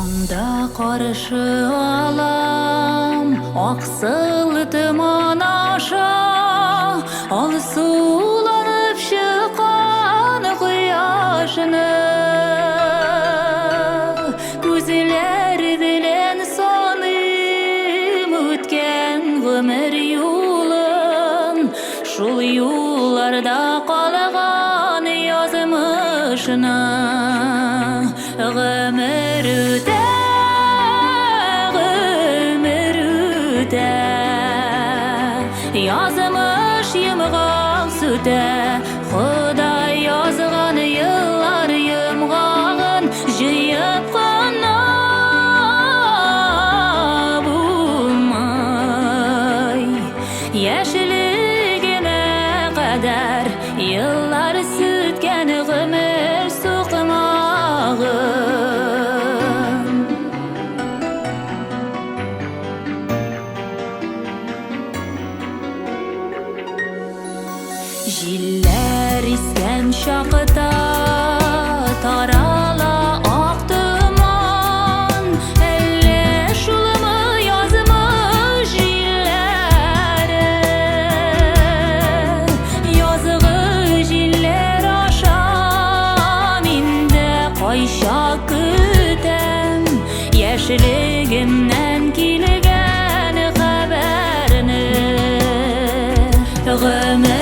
Анда қаршы алам, ақсыл тұман аша, ал суланып шыққан құяшыны. Көзілер білен соным өткен ғұмыр юлын, шул юлларда қалған язмышына. Ғұмыр өте, язмыш емғақ сүті, Құдай yazған yıllar емғағын жиып қана болмай. Яшілігіне қадар yıllar сүткен ғұмыр сұқмағын. Жиллер искен шақыта тарала ақ тұман, әлі шулымы язмыш жиллері. Язғы жиллер аша менде қайша күтем, яшілігімнен келген хабарыны. Ғұмыр